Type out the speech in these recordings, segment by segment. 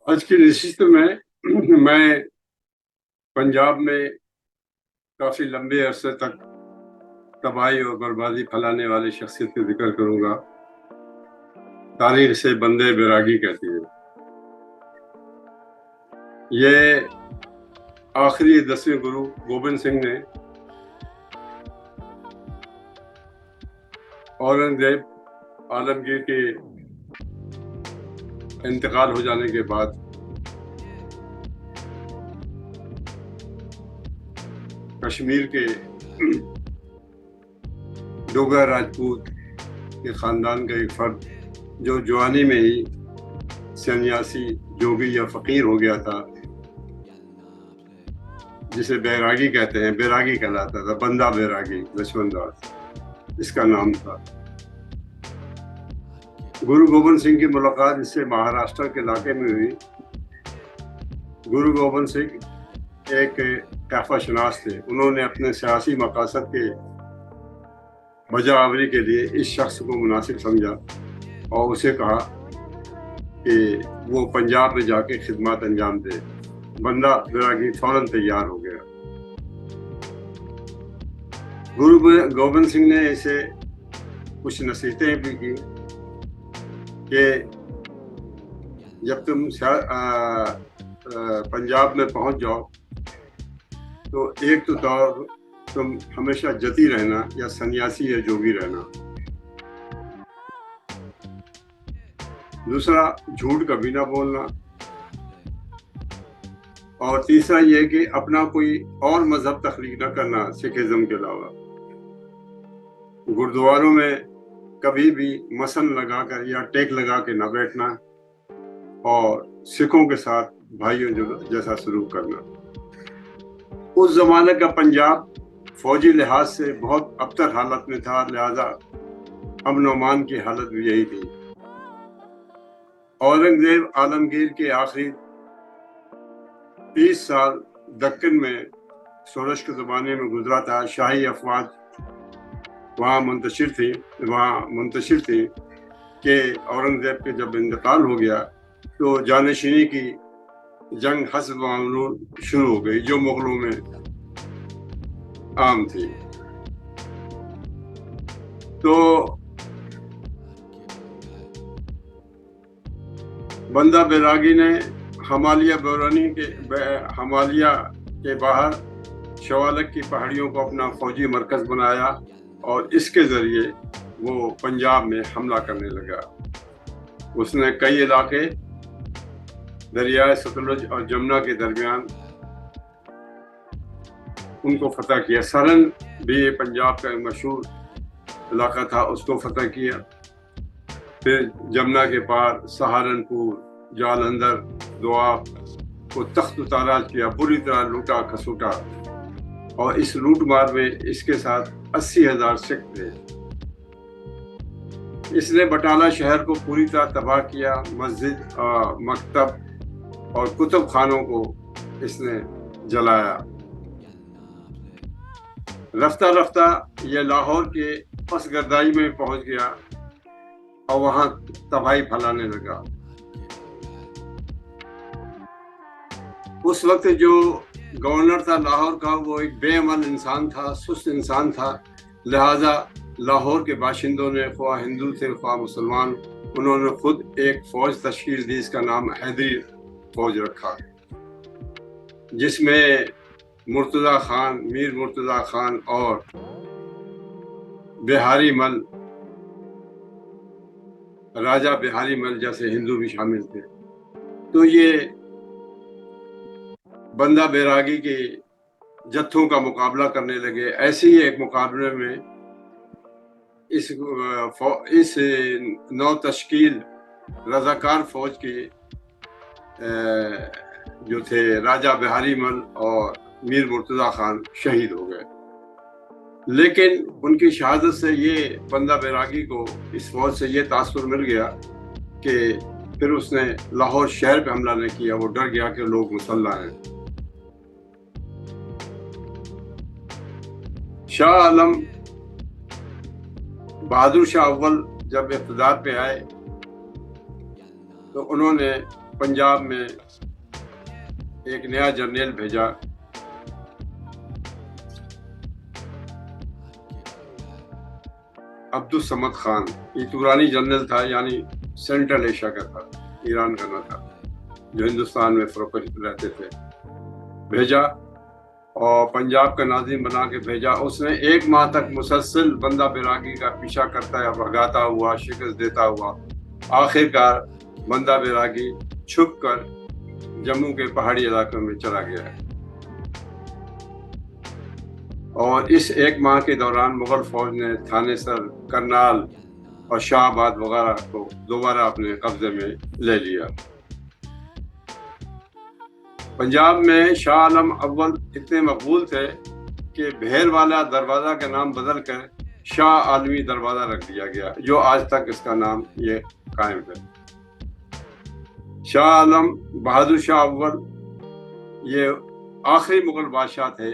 आज की नशिस्त में मैं पंजाब में काफ़ी लंबे अरसे तक तबाही और बर्बादी फैलाने वाली शख्सियत का जिक्र करूंगा। तारीख से बंदे बैरागी कहती है। ये आखिरी 10वें गुरु गोबिंद सिंह ने औरंगजेब आलमगीर के इंतकाल हो जाने के बाद कश्मीर के डोगरा राजपूत के खानदान का एक फर्द जो जवानी में ही सन्यासी जोगी या फकीर हो गया था, जिसे बैरागी कहते हैं, बैरागी कहलाता था। बंदा बैरागी लक्ष्मण दास इसका नाम था। गुरु गोबिंद सिंह की मुलाकात इससे महाराष्ट्र के इलाके में हुई। गुरु गोबिंद सिंह एक कैफा शनास थे। उन्होंने अपने सियासी मकासद के बजावरी के लिए इस शख्स को मुनासिब समझा और उसे कहा कि वो पंजाब में जाके खिदमत अंजाम दे। बंदा बैरागी फौरन तैयार हो गया। गुरु गोबिंद सिंह ने इसे कुछ नसीहतें भी की कि जब तुम पंजाब में पहुंच जाओ तो एक तो तुम हमेशा जती रहना या सन्यासी या जोगी रहना। दूसरा, झूठ कभी ना बोलना। और तीसरा ये कि अपना कोई और मजहब तख्लीक न करना सिखिज्म के अलावा। गुरुद्वारों में कभी भी मसन लगाकर या टेक लगा के न बैठना और सिखों के साथ भाइयों जैसा सलूक करना। उस जमाने का पंजाब फौजी लिहाज से बहुत अबतर हालत में था, लिहाजा अमन अमान की हालत भी यही थी। औरंगजेब आलमगीर के आखिरी 30 साल दक्कन में सोरश के ज़माने में गुजरा था। शाही अफवाज वहाँ मुंतशिर थी कि औरंगजेब के जब इंतकाल हो गया तो जानशीनी की जंग हस्ब मामूल शुरू हो गई, जो मुगलों में आम थी। तो बंदा बैरागी ने हिमालय के बाहर शवालक की पहाड़ियों को अपना फौजी मरकज बनाया और इसके जरिए वो पंजाब में हमला करने लगा। उसने कई इलाके दरियाए सतलुज और जमुना के दरमियान उनको फतह किया। सरन भी पंजाब का मशहूर इलाका था, उसको फतह किया। फिर जमुना के पार सहारनपुर, जालंधर, दोआब को तख्त ताराज किया, बुरी तरह लूटा खसूटा। और इस लूट मार में इसके साथ 80,000 सिख थे। इसने बटाला शहर को पूरी तरह तबाह किया। मस्जिद, मकतब और कुतुब खानों को इसने जलाया। रफ्ता रफ्ता यह लाहौर के पसगरदाई में पहुंच गया और वहां तबाही फैलाने लगा। उस वक्त जो गवर्नर था लाहौर का, वो एक बेअमल इंसान था, सुस्त इंसान था। लिहाजा लाहौर के बाशिंदों ने, ख्वाह हिंदू थे ख्वाह मुसलमान, उन्होंने खुद एक फौज तश्कील दी। इसका नाम हैदरी फौज रखा, जिसमें मुर्तज़ा खान, मीर मुर्तज़ा खान और बिहारी मल, राजा बिहारी मल जैसे हिंदू भी शामिल थे। तो ये बंदा बैरागी के जत्थों का मुकाबला करने लगे। ऐसे ही एक मुकाबले में इस नौ तश्कील रजाकार फौज के जो थे राजा बिहारी मल और मीर मुर्तज़ा खान शहीद हो गए। लेकिन उनकी शहादत से ये बंदा बैरागी को इस फौज से ये तासुर मिल गया कि फिर उसने लाहौर शहर पे हमला नहीं किया। वो डर गया कि लोग मुसल्लह हैं। शाह आलम बहादुर शाह अव्वल जब इक़्तिदार पे आए तो उन्होंने पंजाब में एक नया जर्नल भेजा, अब्दुल समद खान। ये तुरानी जनरल था, यानी सेंट्रल एशिया का था, ईरान का ना था, जो हिंदुस्तान में फरोख्त रहते थे। भेजा और पंजाब का नाज़िम बना के भेजा। उसने 1 माह तक मुसलसल बंदा बैरागी का पीछा करता है, भगाता हुआ, शिकस्त देता हुआ, आखिरकार बंदा बैरागी छुप कर जम्मू के पहाड़ी इलाकों में चला गया है। और इस 1 माह के दौरान मुगल फौज ने थानेसर, करनाल और शाहबाद वगैरह को दोबारा अपने कब्जे में ले लिया। पंजाब में शाह आलम अव्वल इतने मकबूल थे कि भेर वाला दरवाज़ा का नाम बदल कर शाह आलमी दरवाज़ा रख दिया गया, जो आज तक इसका नाम ये कायम है। शाह आलम बहादुर शाह अव्वल ये आखिरी मुगल बादशाह थे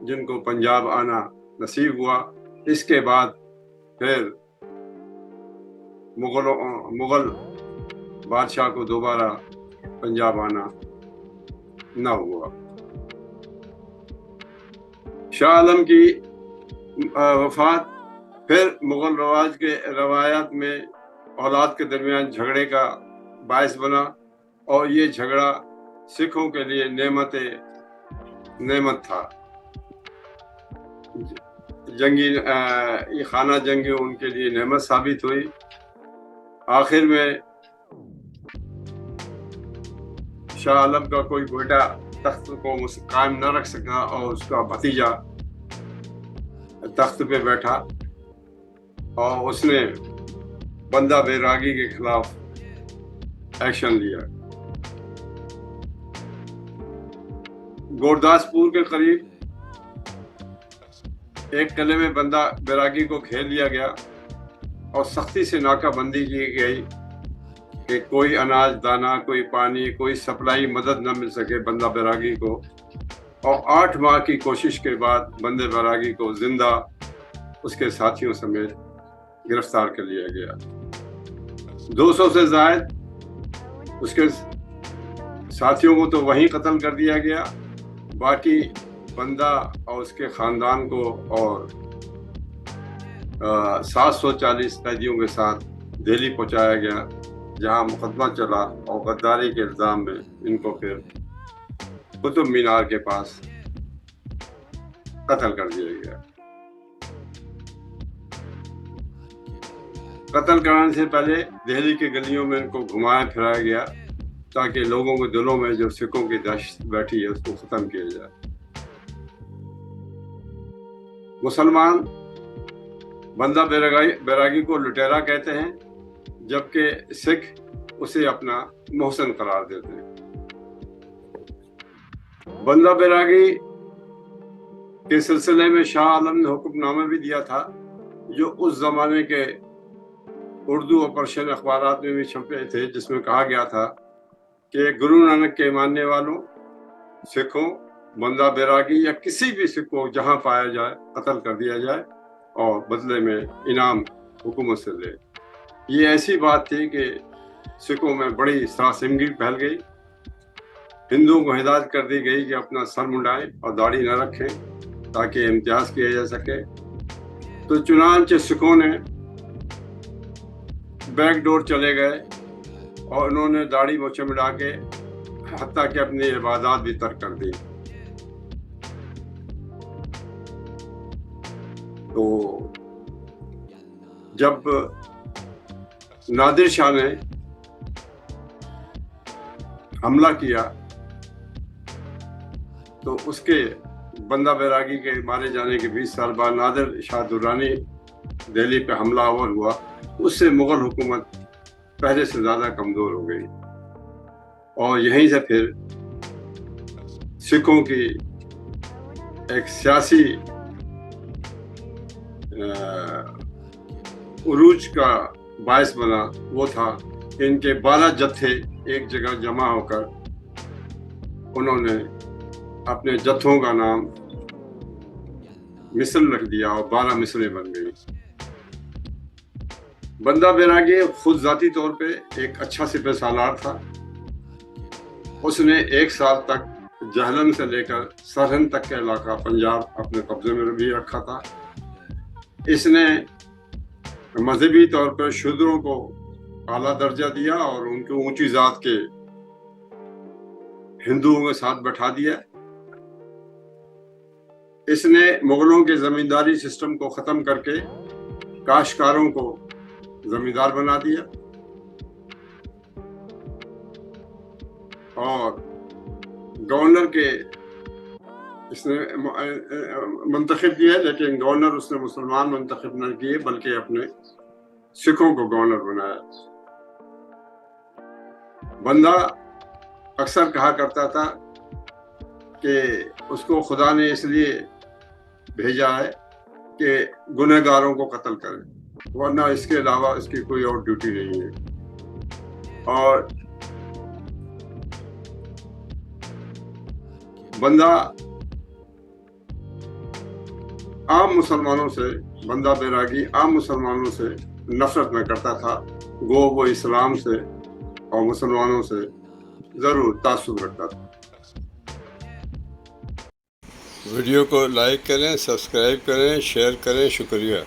जिनको पंजाब आना नसीब हुआ। इसके बाद फिर मुगल बादशाह को दोबारा पंजाब आना न हुआ। शाह आलम की वफात फिर मुगल रवायात में औलाद के दरमियान झगड़े का बायस बना, और ये झगड़ा सिखों के लिए नेमत था। ये खाना जंगी उनके लिए नेमत साबित हुई। आखिर में शाह आलम का कोई बेटा तख्त को कायम न रख सका और उसका भतीजा तख्त पे बैठा, और उसने बंदा बैरागी के खिलाफ एक्शन लिया। गुरदासपुर के करीब एक किले में बंदा बैरागी को घेर लिया गया और सख्ती से नाकाबंदी की गई कि कोई अनाज दाना, कोई पानी, कोई सप्लाई मदद न मिल सके बंदा बैरागी को। और 8 माह की कोशिश के बाद बंदे बैरागी को जिंदा उसके साथियों समेत गिरफ्तार कर लिया गया। 200 से ज़ायद उसके साथियों को तो वहीं कत्ल कर दिया गया। बाकी बंदा और उसके ख़ानदान को और 740 कैदियों के साथ दिल्ली पहुंचाया गया, जहां मुकदमा चला और गद्दारी के इल्ज़ाम में इनको फिर कुतुब मीनार के पास कत्ल कर दिया गया। कत्ल कराने से पहले दिल्ली के गलियों में इनको घुमाया फिराया गया ताकि लोगों के दिलों में जो सिखों की दहशत बैठी है उसको ख़त्म किया जाए। मुसलमान बंदा बैरागी को लुटेरा कहते हैं, जबकि सिख उसे अपना मोहसिन करार देते हैं। बंदा बैरागी के सिलसिले में शाह आलम ने हुक्मनामा भी दिया था, जो उस जमाने के उर्दू और पर्शियन अखबारात में भी छपे थे, जिसमें कहा गया था कि गुरु नानक के मानने वालों, सिखों, बंदा बैरागी या किसी भी सिख को जहां पाया जाए कत्ल कर दिया जाए और बदले में इनाम हुकूमत से ले। ये ऐसी बात थी कि सिखों में बड़ी सरासिमगी फैल गई। हिंदुओं को हिदायत कर दी गई कि अपना सर मुंडाएं और दाढ़ी न रखें ताकि इम्तियाज किया जा सके। तो चुनांचे सिखों ने बैक डोर चले गए और उन्होंने दाढ़ी मोछे मिला के हत्ता कि अपनी इबादत भी तर्क कर दी। तो जब नादिर शाह ने हमला किया तो उसके बंदा बैरागी के मारे जाने के 20 साल बाद नादिर शाह दुर्रानी दिल्ली पे हमलावर हुआ। उससे मुगल हुकूमत पहले से ज़्यादा कमज़ोर हो गई और यहीं से फिर सिखों की एक सियासी उरूज का बायस बना वो था कि इनके 12 जत्थे एक जगह जमा होकर उन्होंने अपने जत्थों का नाम मिस्र रख दिया और 12 मिस्रें बन गई। बंदा बैरागी खुद ज़ाती तौर पे एक अच्छा सिपह सालार था اس نے 1 سال تک جہلم سے لے کر سرہند تک کا علاقہ پنجاب اپنے قبضے میں بھی رکھا تھا. اس نے مذہبی طور پر شودروں کو اعلیٰ درجہ دیا اور ان کو اونچی ذات کے ہندوؤں کے ساتھ بٹھا دیا. اس نے مغلوں کے زمینداری سسٹم کو ختم کر کے کاشتکاروں کو زمیندار بنا دیا اور گورنر کے اس نے منتخب کیا، لیکن گورنر اس نے مسلمان منتخب نہ کیے بلکہ اپنے سکھوں کو گورنر بنایا. بندہ اکثر کہا کرتا تھا کہ اس کو خدا نے اس لیے بھیجا ہے کہ گنہگاروں کو قتل کرے، ورنہ اس کے علاوہ اس کی کوئی اور ڈیوٹی نہیں ہے. اور بندہ عام مسلمانوں سے، بندہ بیراگی عام مسلمانوں سے نفرت نہ کرتا تھا، گو وہ اسلام سے اور مسلمانوں سے ضرور تعصب رکھتا تھا. ویڈیو کو لائک کریں، سبسکرائب کریں، شیئر کریں. شکریہ.